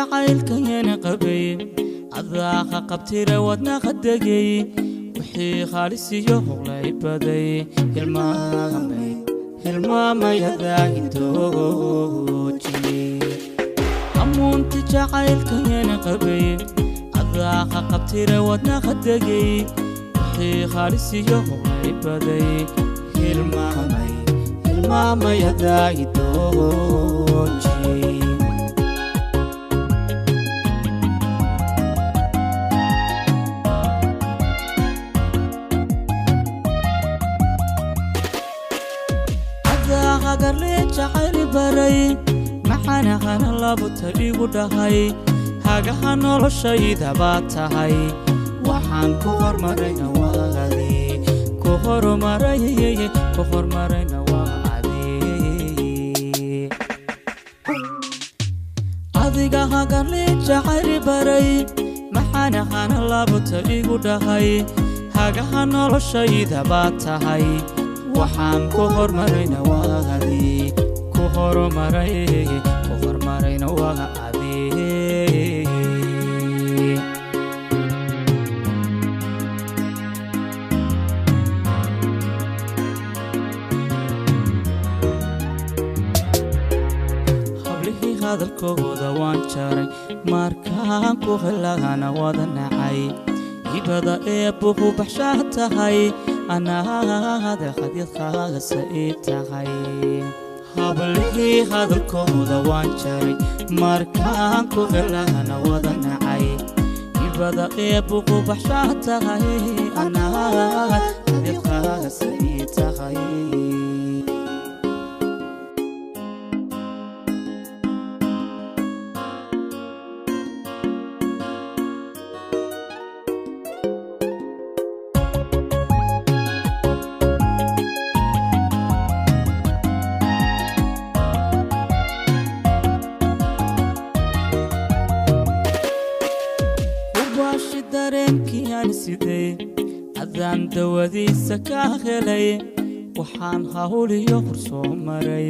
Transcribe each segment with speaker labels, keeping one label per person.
Speaker 1: jacaylka yana qabay adaaqa qabtira wadna qadagay wixii khalisiyo howlay baday hilmaamayada intooji amuunti jacaylka yana qabay adaaqa qabtira wadna qadagay wixii khalisiyo howlay baday hilmaamayada intooji قرلي جعلي بري محانا خانا لابوتا إيقو دهاي هاقا خانو لشاي داباتاهاي وحان كوهر مرينا واغادي كوهر مرينا واغادي عذيقا قرلي جعلي بري محانا خانا لابوتا إيقو دهاي هاقا خانو لشاي داباتاهاي waxaan ku hormarayna waagadi ku hormarayna waagadi hablihii hadalkooda waan jaray markaan ku helagana wada nacay ibada ee buuqu baxshaa tahay أنا هذا خديت خاص إتحي هبلي هذا الكود وانشري مركان كغلا أنا وضنا عي يبدأ يبقى بحشاتها أنا خديت خاص إتحي dareenkii aan sidee adaan dawadiisa ka helay waxaan hawliyo horsoo maray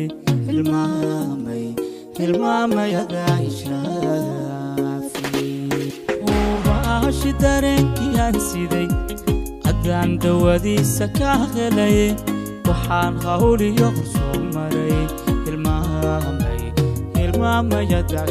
Speaker 1: hilmaamayada ishaafi ubaashi dareenkii aan sidee adaan dawadiisa ka helay waxaan hawliyo horsoo maray hilmaamayada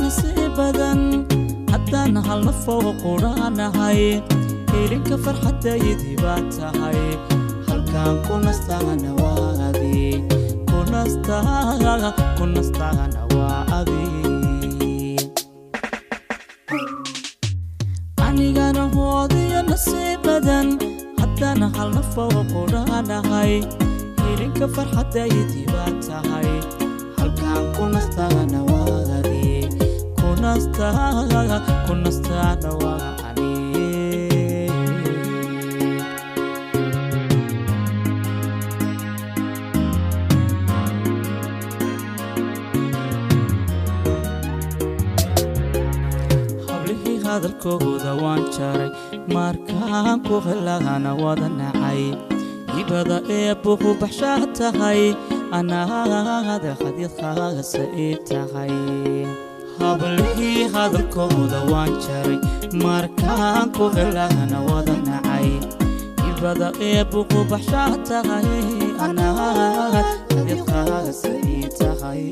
Speaker 1: نصيباً حتى نهال فوق قرانا هاي إلينك فرحة يديباتها هاي هل كان كنا استغنى وادي كنا استغنى وادي أني كان هودي نصيباً حتى نهال فوق قرانا هاي إلينك فرحة يديباتها هاي هل كان كنا استغنى وادي كنا استغنى وعني hablihii hadalkooda waan jaray markaan ku helagana wada nacay ibada ee buuqu baxshaa tahay anaa hada khadiid khaasa ii tahay hablihii hadalkooda waan jaray markaan ku helagana wada nacay ibada ee buuqu baxshaa tahay anaa khadiid khaasa ii tahay